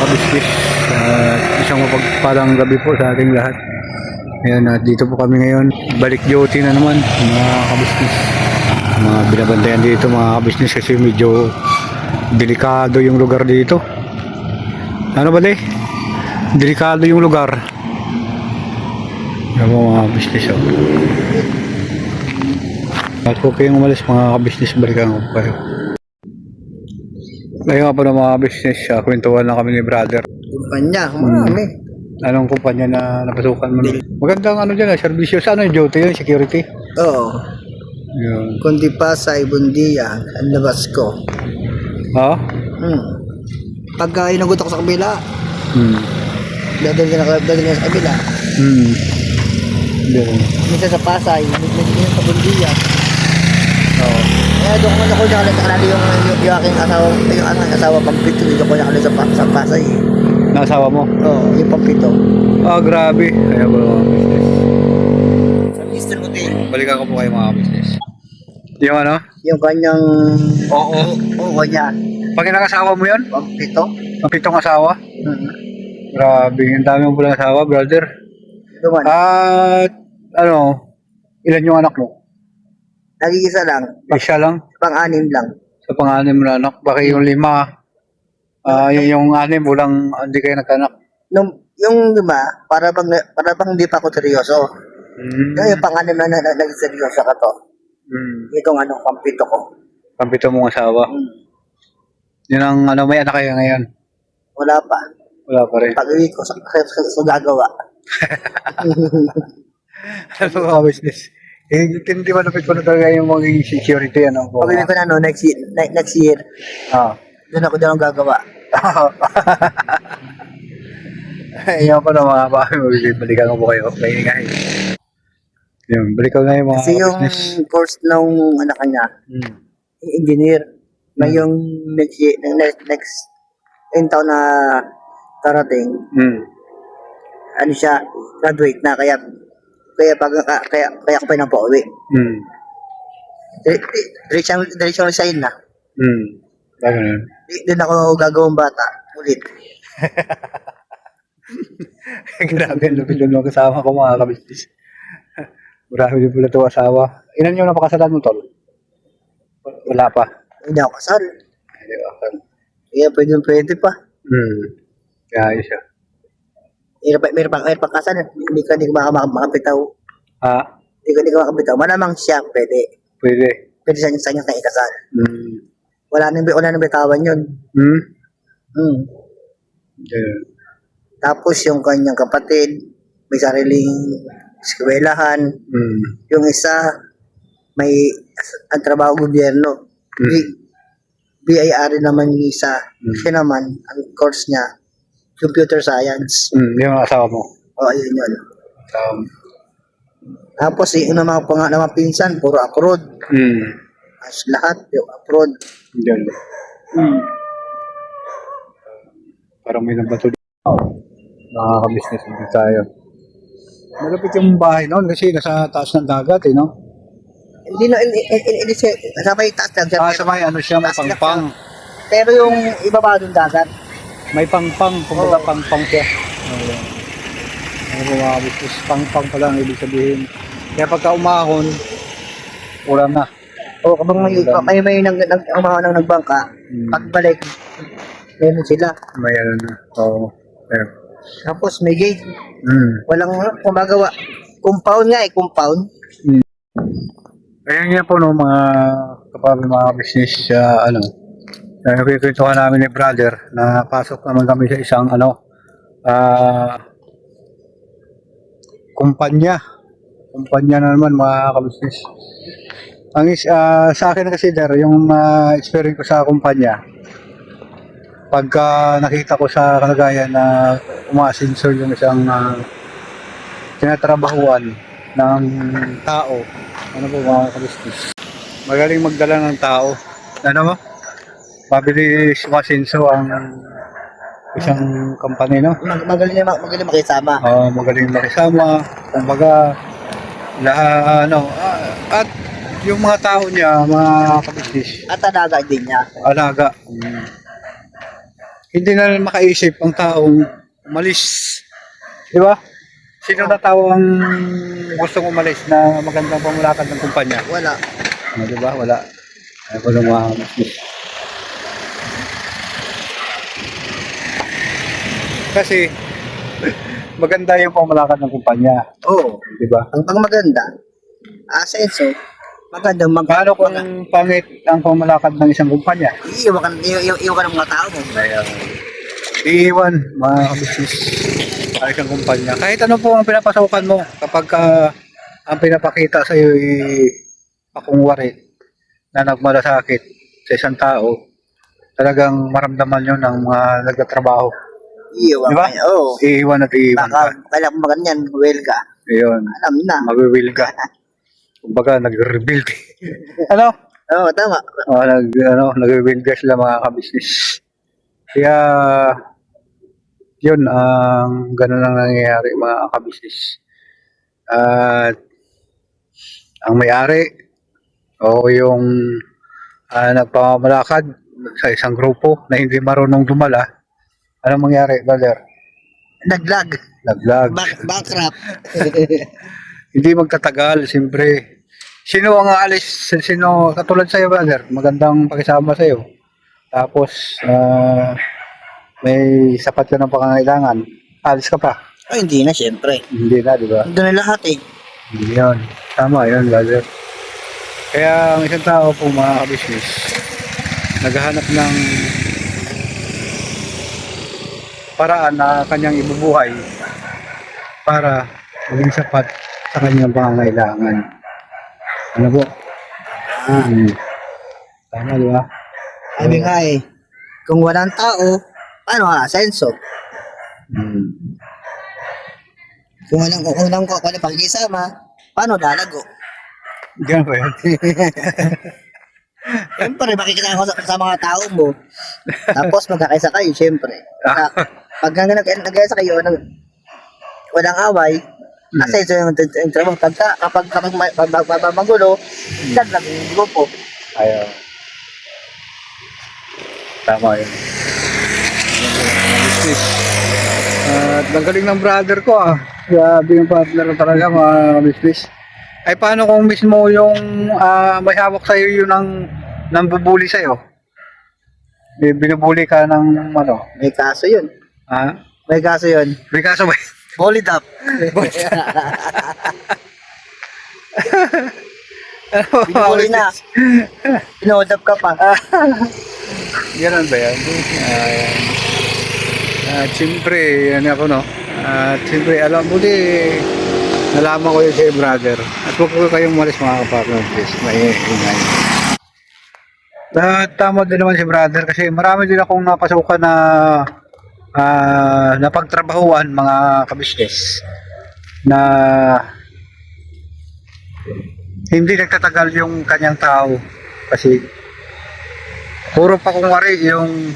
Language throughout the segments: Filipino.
kabisbis. Isang mapagpalang gabi po sa ating lahat. Ayan, dito po kami ngayon. Balik duty na naman mga kabisbis. Mga binabantayan dito mga kabisbis kasi medyo delikado yung lugar dito. Ano ba delikado yung lugar. Ayan po mga kabisbis. At kung kayong umalis mga kabisbis, balikan ko kayo. Ngayon pa ng mga business, kwentuhan lang kami ni brother. Kumpanya, marami. Anong kumpanya na napasukan mo? Magandang ano dyan, servisyo sa ano yung duty yun, security. Oo. Yun. Kundi pa sa Ibundia, ang labas ko. Ha? Pagka inagot ako sa kabila, dadali na sa kabila. Yun. Minsan sa Pasay, minsan sa Bundia. Oo. Kaya doon ko nakalala yung aking asawa, yung asawa pampito, doon ko nakalala sa Pasay. Naasawa mo? Oo, yung pampito. Grabe. Kaya ba mga business? Sa Mr. Hotel. Balikan ko po kayo mga business. Yung ano? Yung kanyang... Oo, niya. Pag inang-asawa mo yun? Pampito. Ang pitong asawa? Grabe. Ang dami mo palang asawa, brother. Duman. At ano, ilan yung anak mo? Nag-iisa lang. Isa lang? Pang-anim lang. Sa panganim na anak, baka yung lima, yung anim, hindi kayo nagkanak. Yung lima, para bang hindi pa ako seryoso. Yung pang-anim na naging seryoso ka to. Itong pampito ko. Pampito mong asawa. Yun ang may anak kayo ngayon? Wala pa. Wala pa rin. Pag-uwi ko sa gagawa. Ano ka business? Hindi ba napit ko na talaga yung magiging security? Pag-uwi ko na next year. Doon ako gagawa. Ayan pa na mga bahay. Balikan ko po kayo. Kaingay. Yung balikan na yung mga kasi yung business. course nung anak niya, engineer. Ngayong next taon na darating, ano siya, graduate na, kaya ako pa nang pauwi. Direction resign na. Ganun. Doon ako gagawang bata, ulit. Grabe, lupit yung kasama ko mga kabistis. Marami din pala ito asawa. Ilan yung napakasalan mo, tol? Wala pa. Hindi ako kasal. Hindi ako kasal. Kaya pwede pa. Kaya siya. Meron pang kasal. Hindi ka makapitaw. Hindi ka makapitaw. Malamang siya pwede. Pwede sa kanya ikasal. Wala nang bitawan yun. Yeah. Tapos yung kanyang kapatid, may sariling eskwelahan. Yung isa, may ang trabaho gobyerno. BIR naman yung isa. Siya naman, ang course niya, computer science. Yung asawa mo? Oo, yun yun. Tapos yung mga pinsan, puro abroad. As lahat, yung abroad. Yun. Parang may nabato dito. Nakaka-business din tayo. Malapit yung bahay noon kasi nasa taas ng dagat no? Hindi sa may taas lang. Sa may siya, may pangpang. Pero yung ibaba doon dagat. May pangpang, kumbaga pangpang siya. Ano po mga business, pangpang pala ang ibig sabihin. Kaya pagka umahon, ulam na. Kapag may nagbangka, pagbalik, meron sila. May na. Tapos may gate. Walang kumagawa. Compound nga compound. Kaya nga po mga kapag mga business kwentuhan namin ni brother na pasok naman kami sa isang kumpanya na naman mga kabisnes. Sa akin kasi yung experience ko sa kumpanya, pagka nakita ko sa kalagayan na umaasenso yung isang tinatrabahuan ng tao, mga kabisnes, magaling magdala ng tao, mabilis umasenso ang isang company, no? Magaling makisama. Magaling makisama, kumbaga at yung mga tao niya, mga kabisnes, At alaga din niya. alaga. hindi na makaisip ang taong umalis. Di ba? Sino na tao ang gustong umalis na magandang pamulakad ng kumpanya? Wala. Di ba? Wala. Ayaw ko lang mga kabisnes. Kasi maganda yung pamulakad ng kumpanya. Oo. Di ba? Ang pang maganda, asenso, magandang Paano kung pangit ang pamalakad ng isang kumpanya? iiwan ka ng mga tao mo. Iiwan, mga kabisnes, ang isang kumpanya. Kahit ano po ang pinapasukan mo, kapag ang pinapakita sa iyo ay pakungwari na nagmalasakit sa isang tao, talagang maramdaman yun ng mga nagtatrabaho. Iiwan Diba? ka niya. Oo. Iiwan at iiwan ka. Baka, kailangan mo maganyan, well ka. Ayun, Alam na. mag-will ka. Kumbaga, nag-rebuild. Ano? Oo, tama. Nag-rebuild ka sila mga kabisnes. Kaya, yun, ganun ang nangyayari mga kabisnes. At, ang may-ari, o yung nagpamamalakad sa isang grupo na hindi marunong dumala, anong mangyari, brother? Naglag. Naglag. Bankrupt. Hindi magtatagal, siyempre. Sino ang aalis? Sino, katulad sa'yo, brother, magandang pakisama sa'yo. Tapos, may sapat ka ng pangangailangan. Alis ka pa. Ay, hindi na, syempre. Hindi na, di ba? Doon na lahat eh. Hindi yun. Tama yun, brother. Kaya ang isang tao po mga kabisnes, naghahanap ng paraan na kanyang ibubuhay para maging sapat sa kanyang pangangailangan. Ano po? Tama, di ba? Sabi nga eh, kung walang tao, paano asenso? Hmm. Kung walang pakikisama, paano lalago? Ganun ba yan? Siyempre, makikita ko sa mga tao mo. Tapos magkakaisa kayo, siyempre. Pag nagkaisa kayo, walang away, asenso yung trabaho. Kapag magulo, lang yung grupo. Ayaw. Tama yun. At ang galing ng brother ko Grabe yung partner talaga mga business. Ay paano kung mismo yung may hawak sa'yo yun ng bubuli sa'yo? Binubuli ka ng ano? May kaso yun. Ha? May kaso yun. May kaso ba? Bullied up. Binuli na. Pinold up ka pa. Ganun ba yan? Siyempre, yan ako no. Siyempre, alam mo nalaman ko yun sa'yo brother. At huwag ko kayong malis mga kapatid. Please, maingay. Tama din naman si brother kasi marami din akong napasukan na napagtrabahuan mga kabisnes na hindi nagtatagal yung kanyang tao kasi puro pa kunwari yung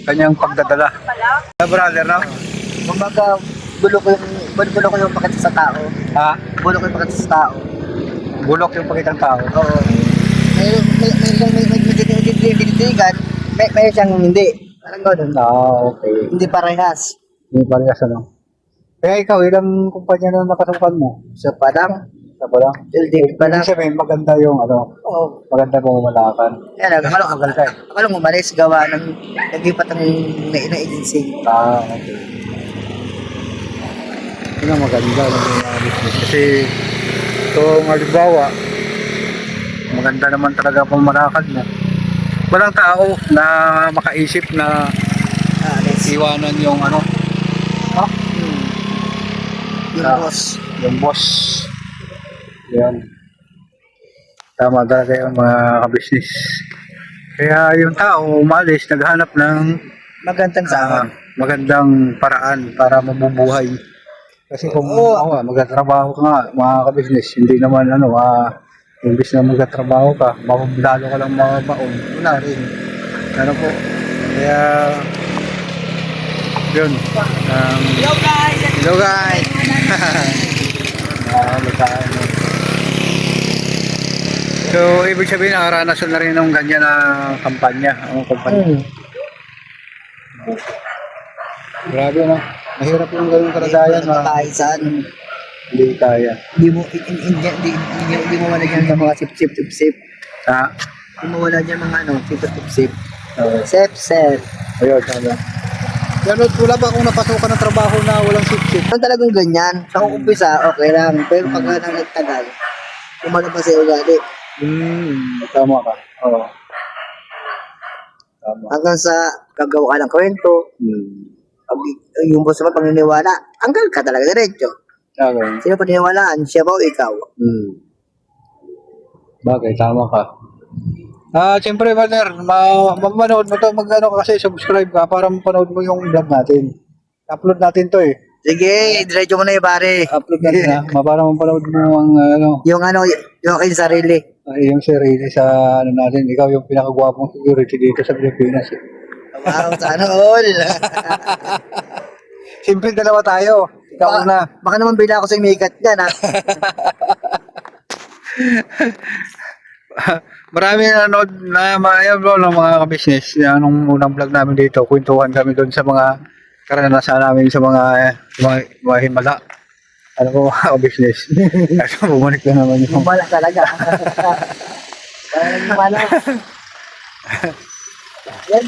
kanyang pagdadala. Brother, no? Kumbaga, bulo ko yung pakita sa tao. Ha? Bulo ko yung pakita sa tao. Bulok yung pakitang tao. Oo. May tinitigan, may siyang hindi. Parang gano'n. Okay. Hindi parehas. Hindi parehas ano. Kaya ikaw, ilang kumpanya na nakasukan mo? So, parang, Isa pa lang? building pa lang. Ibig sabihin, maganda yung Oo. maganda mong umalakan. Yan, akala mo malis gawa ng naglipat ng na-agency. Okay. Yun ang maganda ng mga business. Kasi, kung halimbawa, maganda naman talaga pang malakad mo. Walang tao na makaisip na iwanan yung Yung boss. yung boss. Yan. Tama talaga yung mga kabisnes. Kaya yung tao umalis, naghanap ng Magandang sahod. magandang paraan para mabubuhay. Kasi kung magtatrabaho ka nga, mga kabisnes, hindi naman imbis na magtatrabaho ka, lalo ka lang mabaon. Wala rin. Ano po? Kaya, yun. Hello guys! Hello guys! So, ibig sabihin, nakaranasan na rin ng ganyan na kampanya. Ang kampanya. Grabe, no? Mahirap yung ganung kalagayan, Tayo sa ano. Hindi kaya. Hindi mo wala dyan ng mga sip-sip. Ah, Hindi mo wala dyan mga ano, sip-sip. uh, Sip-sip. ayun, tama. Yan, wala ba akong napasukan ng trabaho na walang sip-sip? Ano talagang ganyan? Sa umpisa, okay lang. Pero pag nang nagtagal, lumalabas sa ugali. Tama ka. Oo. Tama. Hanggang sa gagawa ka ng kwento, pag, yung boss mo paniniwala, hanggang ka talaga diretso. Okay. Sino paniniwalaan? Siya ba o ikaw? Bagay, tama ka. Siyempre, partner, mapanood mo to, mag-ano ka kasi, subscribe ka para mapanood mo yung vlog natin. Upload natin to eh. Sige, diretso mo na yung pare. Upload natin ha, para mapanood mo ang Yung ano, yung aking sarili. yung sarili sa ano natin. Ikaw yung pinakagwapong security dito sa Pilipinas. Wow, sana all. Siyempre, dalawa tayo. Ikaw na. Baka naman bila ako sa mikat dyan, ha? Marami na nanood na ng mga ka-business. Anong unang vlog namin dito, kwentuhan kami doon sa mga karanasan namin sa mga himala. Ano po mga ka-business. Kasi bumalik na naman yung Bumala talaga. Bumala. Yan.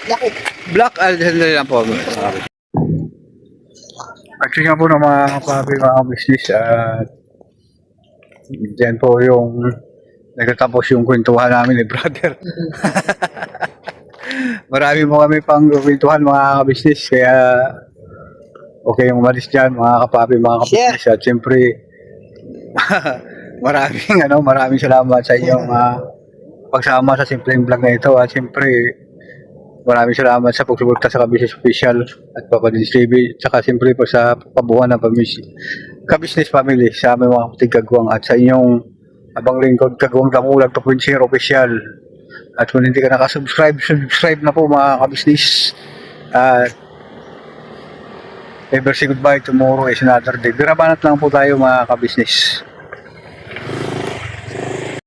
Laki. Black, sandali lang po. Actually nga po ng mga kapabi, mga business, dyan po yung nagtatapos yung kwentuhan namin ni brother. Marami mo kami pang kwentuhan mga business, kaya okay yung umalis dyan mga kapabi, mga business. At siyempre, maraming salamat sa inyong pagsama sa simpleng vlog na ito. At siyempre, maraming salamat sa pagsuporta sa Ka-Business Official at Papadins TV. At saka siyempre po sa pabuhan ng Ka-Business Family sa aming mga kapatid Kagwang at sa inyong abang lingkod Kagwang Damulag 2.0 Official. At kung hindi ka nakasubscribe, subscribe na po mga ka-business. At ever say goodbye, tomorrow is another day. Birabanat lang po tayo mga ka-business.